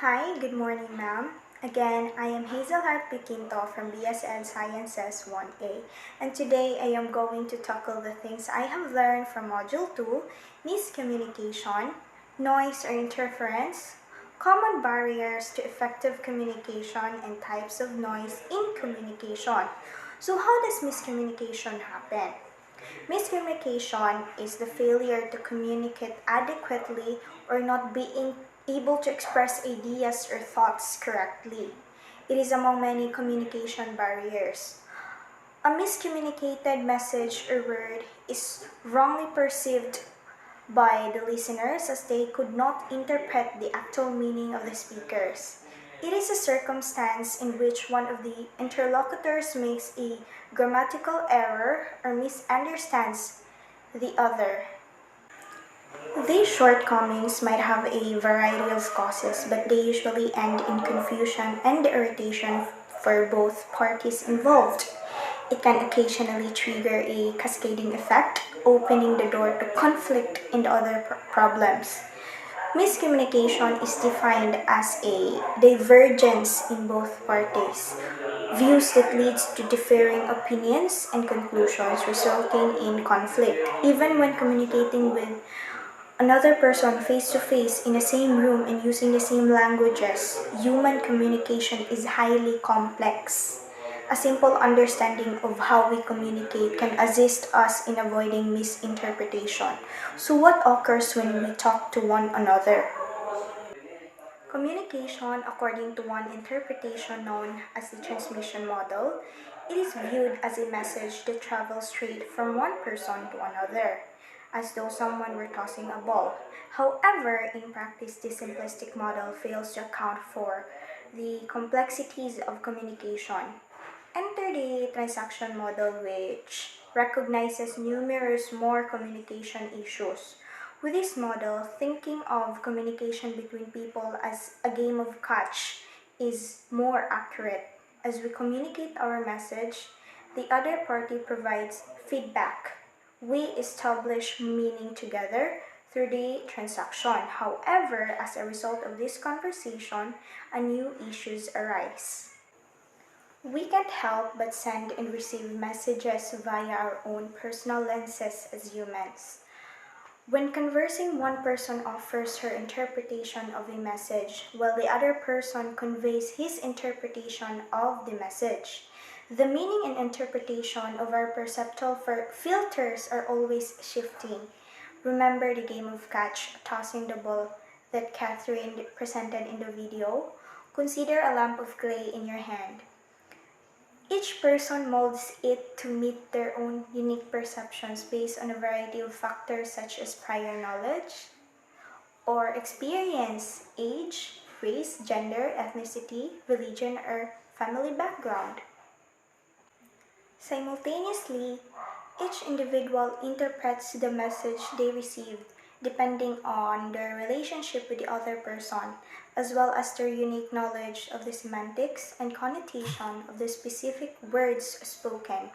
Hi, good morning, ma'am. Again, I am Hazelheart Piquinto from BSN Sciences 1A, and today I am going to tackle the things I have learned from Module 2, miscommunication, noise or interference, common barriers to effective communication, and types of noise in communication. So how does miscommunication happen? Miscommunication is the failure to communicate adequately or not being able to express ideas or thoughts correctly. It is among many communication barriers. A miscommunicated message or word is wrongly perceived by the listeners as they could not interpret the actual meaning of the speakers. It is a circumstance in which one of the interlocutors makes a grammatical error or misunderstands the other. These shortcomings might have a variety of causes, but they usually end in confusion and irritation for both parties involved. It can occasionally trigger a cascading effect, opening the door to conflict and other problems. Miscommunication is defined as a divergence in both parties, views that leads to differing opinions and conclusions resulting in conflict. Even when communicating with another person face to face in the same room and using the same languages, human communication is highly complex. A simple understanding of how we communicate can assist us in avoiding misinterpretation. So, what occurs when we talk to one another? Communication, according to one interpretation known as the transmission model, it is viewed as a message that travels straight from one person to another, as though someone were tossing a ball. However, in practice, this simplistic model fails to account for the complexities of communication. Enter the transaction model, which recognizes numerous more communication issues. With this model, thinking of communication between people as a game of catch is more accurate. As we communicate our message, the other party provides feedback. We establish meaning together through the transaction. However, as a result of this conversation, a new issues arise. We can't help but send and receive messages via our own personal lenses as humans. When conversing, one person offers her interpretation of a message, while the other person conveys his interpretation of the message. The meaning and interpretation of our perceptual filters are always shifting. Remember the game of catch, tossing the ball that Catherine presented in the video? Consider a lump of clay in your hand. Each person molds it to meet their own unique perceptions based on a variety of factors such as prior knowledge or experience, age, race, gender, ethnicity, religion, or family background. Simultaneously, each individual interprets the message they received depending on their relationship with the other person, as well as their unique knowledge of the semantics and connotation of the specific words spoken.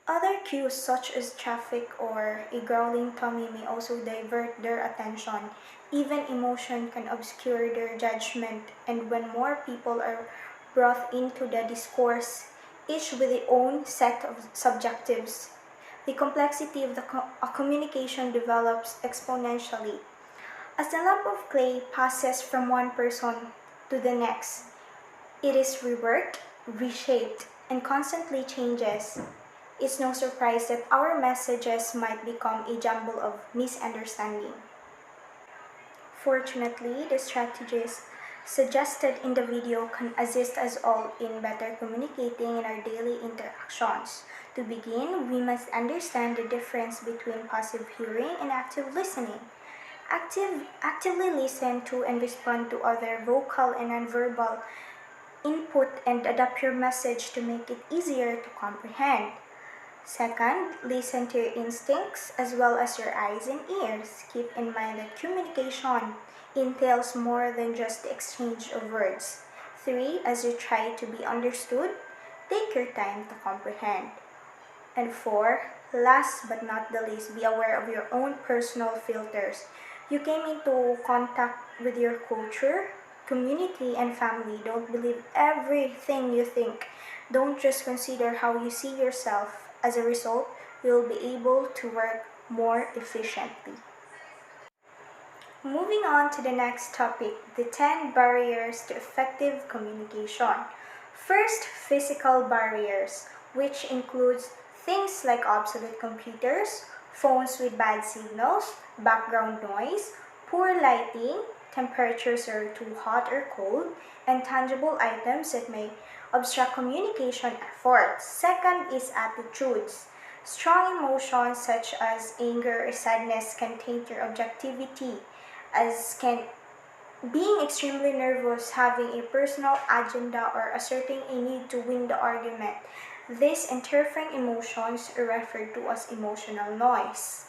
Other cues such as traffic or a growling tummy may also divert their attention. Even emotion can obscure their judgment, and when more people are brought into the discourse, each with their own set of subjectives, the complexity of the communication develops exponentially. As the lump of clay passes from one person to the next, it is reworked, reshaped, and constantly changes. It's no surprise that our messages might become a jumble of misunderstanding. Fortunately, the strategies suggested in the video can assist us all in better communicating in our daily interactions. To begin, we must understand the difference between passive hearing and active listening. Actively listen to and respond to other vocal and nonverbal input and adapt your message to make it easier to comprehend. Second, listen to your instincts as well as your eyes and ears. Keep in mind that communication entails more than just the exchange of words. Three, as you try to be understood, take your time to comprehend. And four, last but not the least, be aware of your own personal filters. You came into contact with your culture, community, and family. Don't believe everything you think. Don't just consider how you see yourself. As a result, you'll be able to work more efficiently. Moving on to the next topic, the 10 barriers to effective communication. First, physical barriers, which includes things like obsolete computers, phones with bad signals, background noise, poor lighting, temperatures are too hot or cold, and tangible items that may obstruct communication efforts. Second is attitudes. Strong emotions such as anger or sadness can taint your objectivity, as can being extremely nervous, having a personal agenda, or asserting a need to win the argument. These interfering emotions are referred to as emotional noise.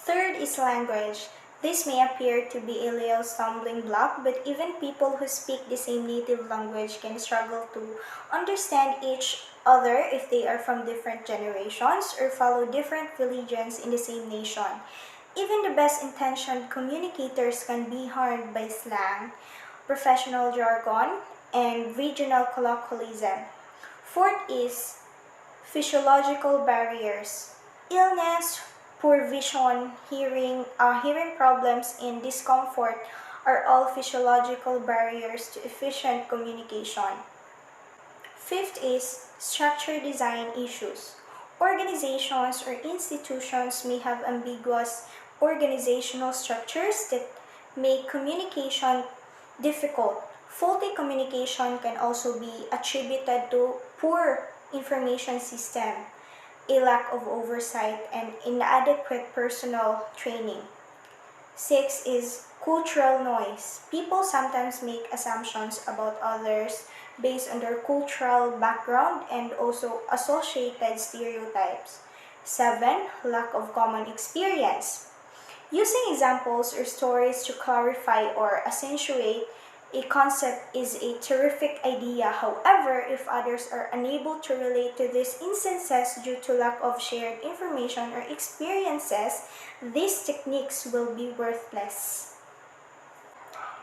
Third is language. This may appear to be a little stumbling block, but even people who speak the same native language can struggle to understand each other if they are from different generations or follow different religions in the same nation. Even the best intentioned communicators can be harmed by slang, professional jargon, and regional colloquialism. Fourth is physiological barriers. Illness, poor vision, hearing problems, and discomfort are all physiological barriers to efficient communication. Fifth is structure design issues. Organizations or institutions may have ambiguous organizational structures that make communication difficult. Faulty communication can also be attributed to poor information system, a lack of oversight, and inadequate personal training. Six is cultural noise. People sometimes make assumptions about others based on their cultural background and also associated stereotypes. Seven, lack of common experience. Using examples or stories to clarify or accentuate a concept is a terrific idea. However, if others are unable to relate to these instances due to lack of shared information or experiences, these techniques will be worthless.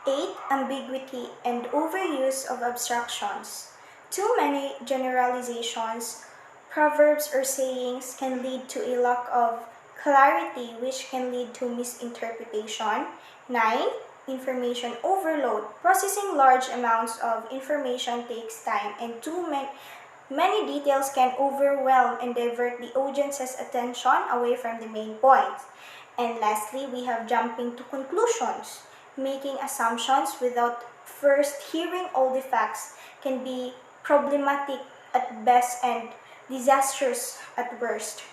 8. Ambiguity and overuse of abstractions. Too many generalizations, proverbs, or sayings can lead to a lack of clarity, which can lead to misinterpretation. 9. Information overload. Processing large amounts of information takes time, and many details can overwhelm and divert the audience's attention away from the main point. And lastly, we have jumping to conclusions. Making assumptions without first hearing all the facts can be problematic at best and disastrous at worst.